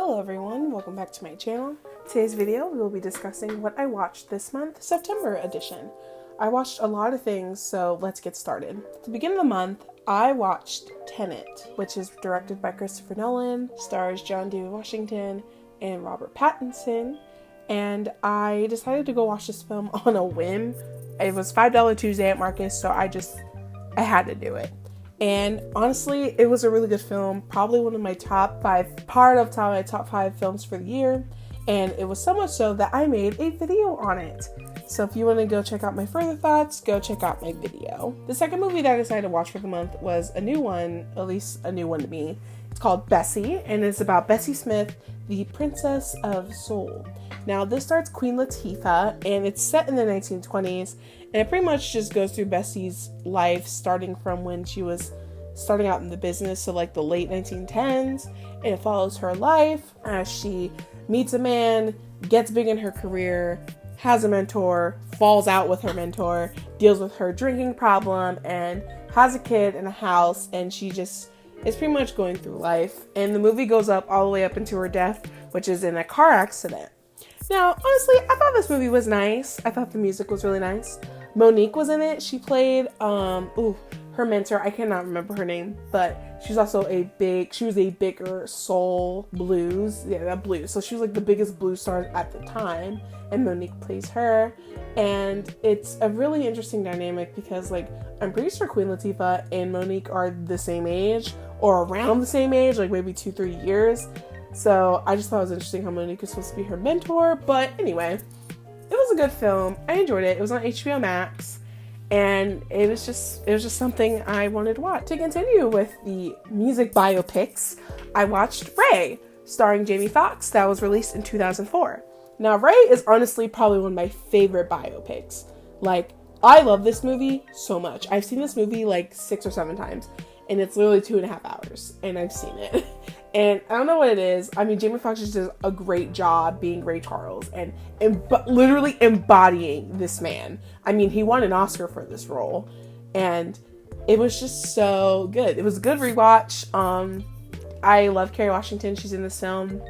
Hello everyone, welcome back to my channel. Today's video we will be discussing what I watched this month, September edition. I watched a lot of things, so let's get started. To begin the month, I watched Tenet, which is directed by Christopher Nolan, stars John Washington and Robert Pattinson, and I decided to go watch this film on a whim. It was $5 Tuesday at Marcus, so I had to do it. And honestly, it was a really good film, probably one of my top five films for the year, and it was so much so that I made a video on it. So if you want to go check out my further thoughts, go check out my video. The second movie that I decided to watch for the month was a new one, at least a new one to me. It's called Bessie, and it's about Bessie Smith, the Princess of Soul. Now, this stars Queen Latifah, and it's set in the 1920s, and it pretty much just goes through Bessie's life, starting from when she was starting out in the business, so like the late 1910s, and it follows her life as she meets a man, gets big in her career, has a mentor, falls out with her mentor, deals with her drinking problem, and has a kid and a house, and she just is pretty much going through life. And the movie goes up all the way up into her death, which is in a car accident. Now, honestly, I thought this movie was nice. I thought the music was really nice. Monique was in it. She played, her mentor. I cannot remember her name, but she's also she was a bigger soul blues. Yeah, that blues. So she was like the biggest blues star at the time, and Monique plays her. And it's a really interesting dynamic because, like, I'm pretty sure Queen Latifah and Monique are the same age or around the same age, like maybe 2-3 years. So I just thought it was interesting how Monique is supposed to be her mentor. But anyway, it was a good film. I enjoyed it. It was on HBO Max, and it was just something I wanted to watch. To continue with the music biopics, I watched Ray, starring Jamie Foxx, that was released in 2004. Now, Ray is honestly probably one of my favorite biopics. Like, I love this movie so much. I've seen this movie like 6 or 7 times, and it's literally 2.5 hours, and I've seen it. And I don't know what it is. I mean, Jamie Foxx just does a great job being Ray Charles and literally embodying this man. I mean, he won an Oscar for this role, and it was just so good. It was a good rewatch. I love Kerry Washington. She's in this film.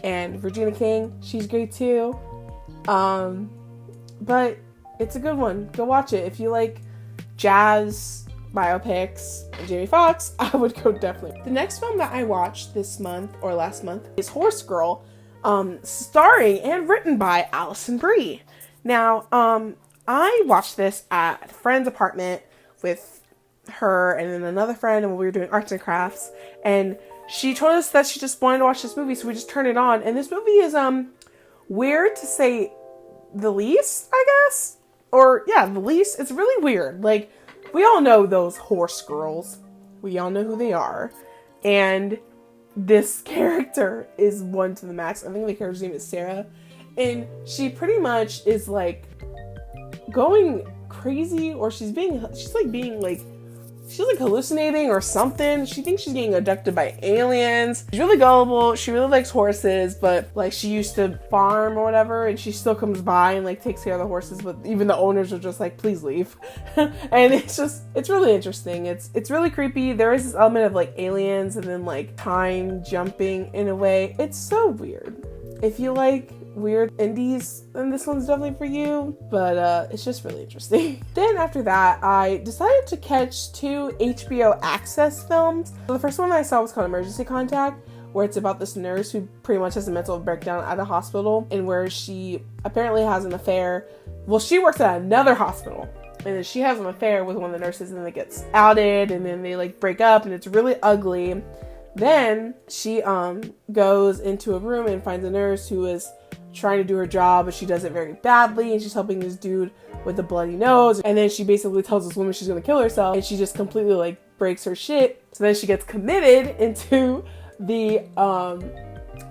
And Regina King, she's great too. But it's a good one. Go watch it. If you like jazz biopics and Jamie Foxx, I would go definitely. The next film that I watched this month or last month is Horse Girl, starring and written by Alison Brie. Now, I watched this at a friend's apartment with her and then another friend, and we were doing arts and crafts, and she told us that she just wanted to watch this movie, so we just turned it on. And this movie is weird to say the least, I guess. Or yeah, the least. It's really weird. Like, we all know those horse girls. We all know who they are. And this character is one to the max. I think the character's name is Sarah. And she pretty much is like going crazy, or she's hallucinating or something. She thinks she's getting abducted by aliens. She's really gullible. She really likes horses, but like she used to farm or whatever, and she still comes by and like takes care of the horses, but even the owners are just like, please leave. And it's really interesting. It's really creepy. There is this element of like aliens and then like time jumping in a way. It's so weird. If you like weird indies, then this one's definitely for you, but it's just really interesting. Then after that, I decided to catch 2 HBO Access films. So the first one I saw was called Emergency Contact, where it's about this nurse who pretty much has a mental breakdown at a hospital, and where she apparently has an affair. Well, she works at another hospital, and then she has an affair with one of the nurses, and then it gets outed, and then they like break up, and it's really ugly. Then she goes into a room and finds a nurse who is trying to do her job, but she does it very badly, and she's helping this dude with a bloody nose, and then she basically tells this woman she's gonna kill herself, and she just completely like breaks her shit. So then she gets committed into the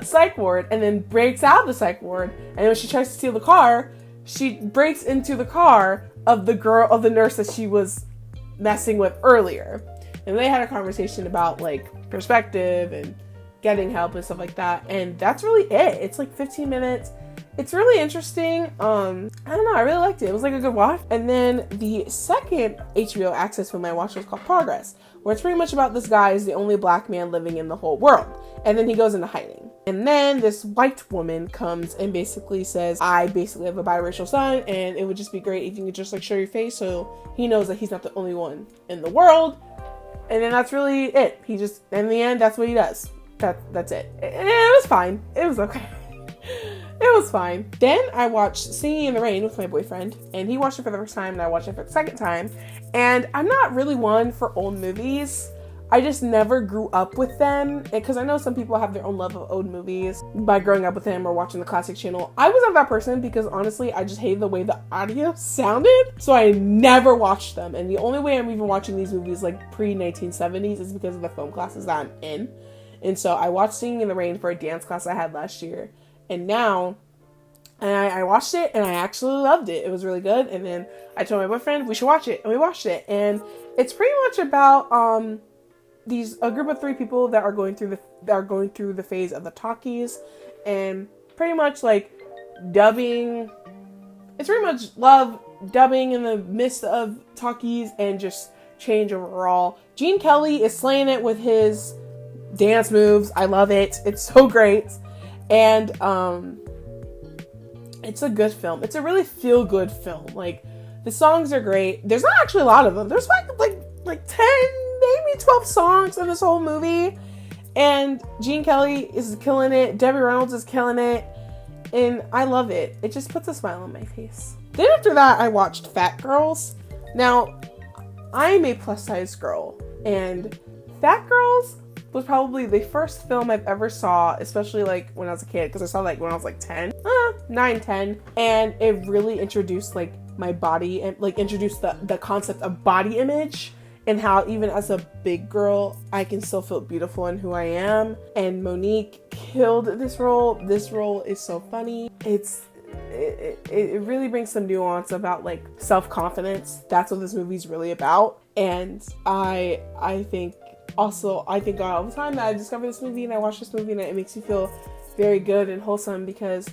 psych ward, and then breaks out of the psych ward, and when she tries to steal the car, she breaks into the car of the nurse that she was messing with earlier, and they had a conversation about like perspective and getting help and stuff like that, and that's really it. It's like 15 minutes. It's really interesting. I don't know, I really liked it. It was like a good watch. And then the second HBO Access film I watched was called Progress, where it's pretty much about this guy is the only black man living in the whole world, and then he goes into hiding. And then this white woman comes and basically says, I basically have a biracial son, and it would just be great if you could just like show your face so he knows that he's not the only one in the world. And then that's really it. He just, in the end, that's what he does. That's it. And it was fine. It was okay. It was fine. Then I watched Singing in the Rain with my boyfriend, and he watched it for the first time, and I watched it for the second time. And I'm not really one for old movies. I just never grew up with them, because I know some people have their own love of old movies by growing up with them or watching the Classic Channel. I wasn't that person because honestly, I just hated the way the audio sounded, so I never watched them. And the only way I'm even watching these movies like pre-1970s is because of the film classes that I'm in. And so I watched Singing in the Rain for a dance class I had last year. And now, I watched it and I actually loved it. It was really good. And then I told my boyfriend we should watch it, and we watched it. And it's pretty much about a group of 3 people that are going through the phase of the talkies, and pretty much like dubbing. It's pretty much love, dubbing in the midst of talkies, and just change overall. Gene Kelly is slaying it with his dance moves. I love it. It's so great. And it's a good film. It's a really feel-good film. Like, the songs are great. There's not actually a lot of them. There's like 10, maybe 12 songs in this whole movie. And Gene Kelly is killing it. Debbie Reynolds is killing it. And I love it. It just puts a smile on my face. Then after that, I watched Fat Girls. Now, I'm a plus-size girl. And Fat Girls was probably the first film I've ever saw, especially like when I was a kid, because I saw like when I was like 9, 10, and it really introduced like my body, and like introduced the concept of body image, and how even as a big girl I can still feel beautiful in who I am. And Monique killed this role. This role is so funny. It really brings some nuance about like self-confidence. That's what this movie's really about. And I think all the time that I discovered this movie and I watched this movie, and it makes me feel very good and wholesome, because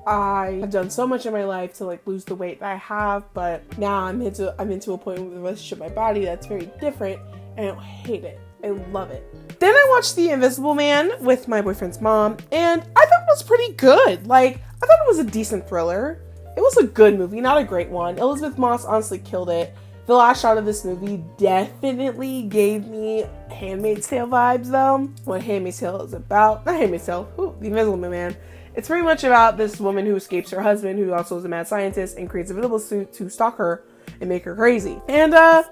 I have done so much in my life to like lose the weight that I have, but now I'm into a point with the relationship with my body that's very different, and I don't hate it. I love it. Then I watched The Invisible Man with my boyfriend's mom, and I thought it was pretty good. Like, I thought it was a decent thriller. It was a good movie, not a great one. Elizabeth Moss honestly killed it. The last shot of this movie definitely gave me Handmaid's Tale vibes, though. What Handmaid's Tale is about, not Handmaid's Tale, The Invisible Man. It's pretty much about this woman who escapes her husband, who also is a mad scientist, and creates a invisible suit to stalk her and make her crazy. And I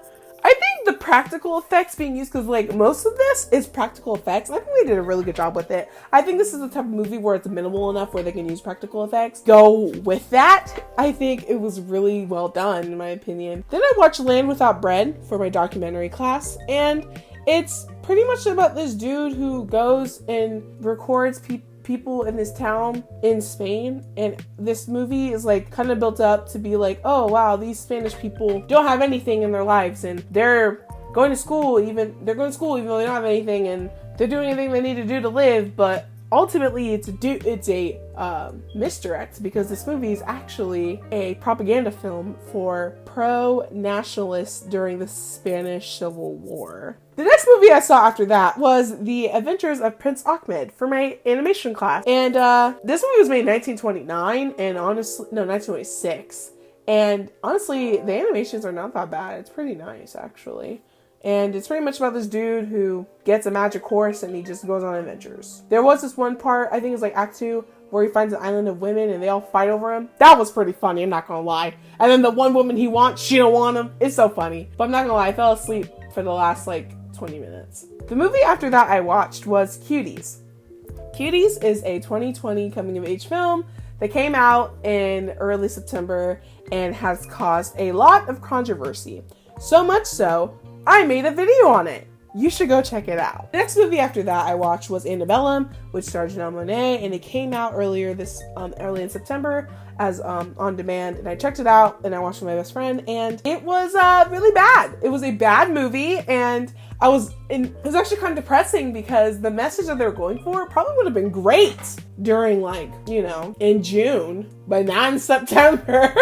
think the practical effects being used, because like most of this is practical effects, I think they did a really good job with it. I think this is the type of movie where it's minimal enough where they can use practical effects. Go with that. I think it was really well done, in my opinion. Then I watched Land Without Bread for my documentary class, and it's pretty much about this dude who goes and records people in this town in Spain, and this movie is like kind of built up to be like, oh wow, these Spanish people don't have anything in their lives, and they're going to school even though they don't have anything, and they're doing anything they need to do to live. But ultimately it's a misdirect, because this movie is actually a propaganda film for pro-nationalists during the Spanish Civil War. The next movie I saw after that was The Adventures of Prince Ahmed for my animation class. And this movie was made in 1929 and 1926. And honestly, the animations are not that bad. It's pretty nice, actually. And it's pretty much about this dude who gets a magic horse and he just goes on adventures. There was this one part, I think it's like Act 2, where he finds an island of women and they all fight over him. That was pretty funny, I'm not gonna lie. And then the one woman he wants, she don't want him. It's so funny. But I'm not gonna lie, I fell asleep for the last like 20 minutes. The movie after that I watched was Cuties. Cuties is a 2020 coming of age film that came out in early September and has caused a lot of controversy. So much so, I made a video on it. You should go check it out. The next movie after that I watched was Antebellum, which stars Janelle Monáe, and it came out early in September as on demand, and I checked it out and I watched it with my best friend, and it was really bad. It was a bad movie, and it was actually kind of depressing, because the message that they were going for probably would have been great during in June, but not in September.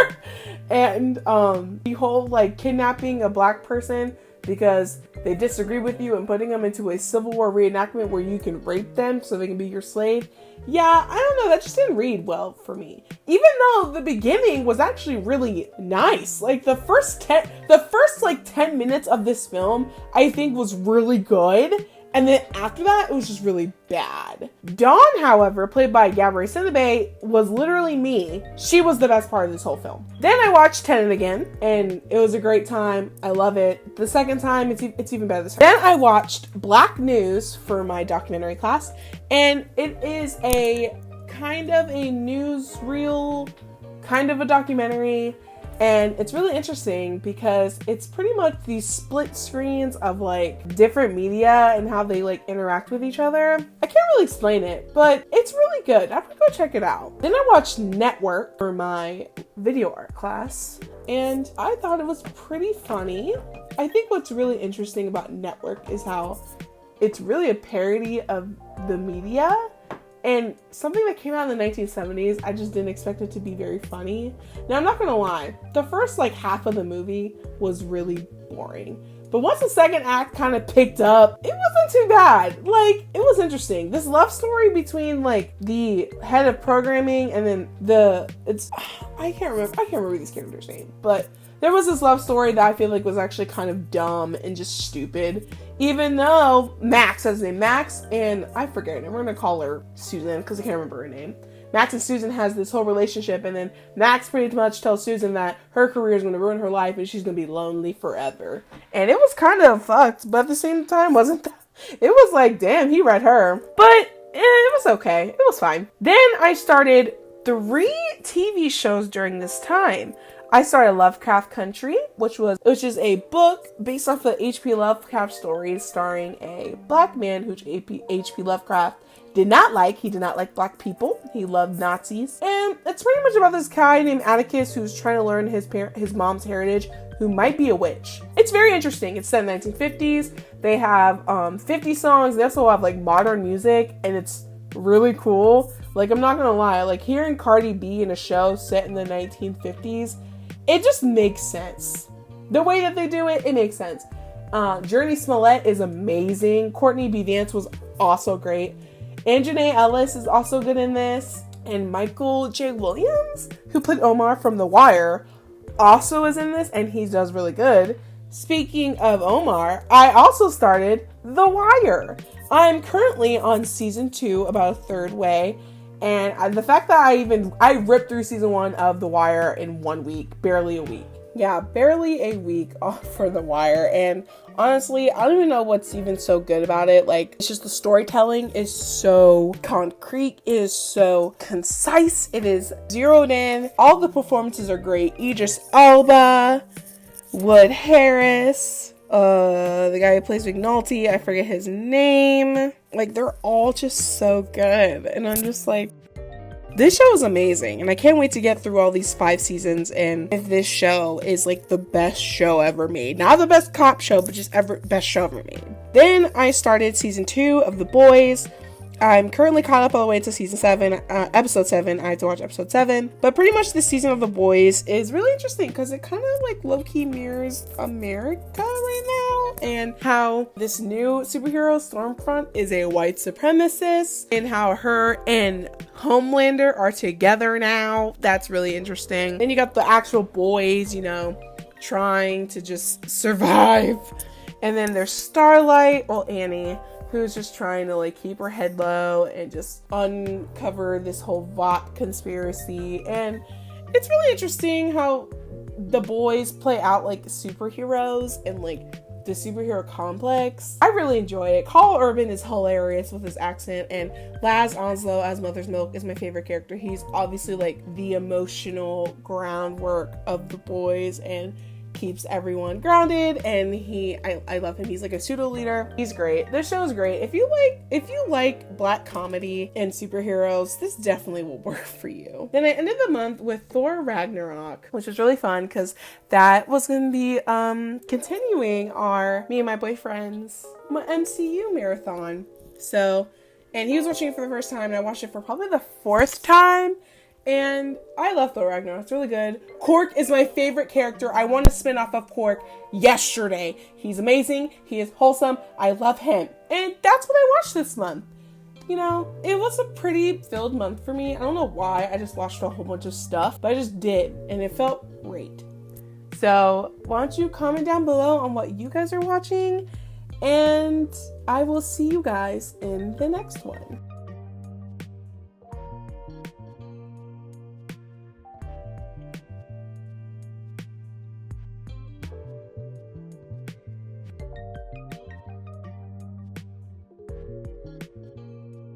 And the whole kidnapping a black person because they disagree with you and putting them into a Civil War reenactment where you can rape them so they can be your slave. Yeah, I don't know, that just didn't read well for me. Even though the beginning was actually really nice. Like the first 10 minutes of this film, I think was really good. And then after that, it was just really bad. Dawn, however, played by Gabourey Sidibe, was literally me. She was the best part of this whole film. Then I watched Tenet again, and it was a great time. I love it. The second time, it's even better this time. Then I watched Black News for my documentary class, and it is a kind of a newsreel, kind of a documentary. And it's really interesting because it's pretty much these split screens of like different media and how they like interact with each other. I can't really explain it, but it's really good. I'm gonna go check it out. Then I watched Network for my video art class, and I thought it was pretty funny. I think what's really interesting about Network is how it's really a parody of the media. And something that came out in the 1970s, I just didn't expect it to be very funny. Now, I'm not gonna lie, the first like half of the movie was really boring. But once the second act kind of picked up, it wasn't too bad. Like, it was interesting. This love story between like the head of programming and then I can't remember these characters' names, but there was this love story that I feel like was actually kind of dumb and just stupid. Even though Max has his name, Max, and I forget her name. We're gonna call her Susan because I can't remember her name. Max and Susan has this whole relationship, and then Max pretty much tells Susan that her career is gonna ruin her life and she's gonna be lonely forever. And it was kind of fucked, but at the same time, wasn't that? It was like, damn, he read her. But it was okay. It was fine. Then I started 3 TV shows during this time. I started Lovecraft Country, which is a book based off the H.P. Lovecraft stories starring a black man who H.P. Lovecraft did not like. He did not like black people. He loved Nazis. And it's pretty much about this guy named Atticus who's trying to learn his mom's heritage, who might be a witch. It's very interesting. It's set in the 1950s. They have 50 songs. They also have like modern music, and it's really cool. Like, I'm not gonna lie, like hearing Cardi B in a show set in the 1950s, it just makes sense. The way that they do it, it makes sense. Journey Smollett is amazing. Courtney B. Vance was also great. And Janae Ellis is also good in this. And Michael J. Williams, who played Omar from The Wire, also is in this, and he does really good. Speaking of Omar, I also started The Wire. I'm currently on season 2, about a third way. And the fact that I ripped through season 1 of The Wire in 1 week, barely a week. Yeah, barely a week off for The Wire. And honestly, I don't even know what's even so good about it. Like, it's just the storytelling is so concrete, it is so concise, it is zeroed in. All the performances are great. Idris Elba, Wood Harris, the guy who plays McNulty, I forget his name. Like, they're all just so good. And I'm just like, this show is amazing. And I can't wait to get through all these 5 seasons. And if this show is like the best show ever made. Not the best cop show, but just best show ever made. Then I started season 2 of The Boys. I'm currently caught up all the way to season 7, episode 7. I had to watch episode 7. But pretty much this season of The Boys is really interesting because it kind of like low-key mirrors America right now. And how this new superhero, Stormfront, is a white supremacist. And how her and Homelander are together now. That's really interesting. Then you got the actual boys, you know, trying to just survive. And then there's Starlight, well, Annie, who's just trying to like keep her head low and just uncover this whole Vought conspiracy. And it's really interesting how the boys play out like superheroes and like the superhero complex. I really enjoy it. Carl Urban is hilarious with his accent, and Laz Onslow as Mother's Milk is my favorite character. He's obviously like the emotional groundwork of The Boys and keeps everyone grounded, and I love him. He's like a pseudo leader. He's great. This show is great. If you like black comedy and superheroes, this definitely will work for you. Then I ended the month with Thor Ragnarok, which was really fun because that was going to be continuing me and my boyfriend's MCU marathon. So, and he was watching it for the first time, and I watched it for probably the 4th time. And I love Thor Ragnarok. It's really good. Korg is my favorite character. I want to spin off of Korg yesterday. He's amazing. He is wholesome. I love him. And that's what I watched this month. You know, it was a pretty filled month for me. I don't know why. I just watched a whole bunch of stuff, but I just did. And it felt great. So why don't you comment down below on what you guys are watching? And I will see you guys in the next one.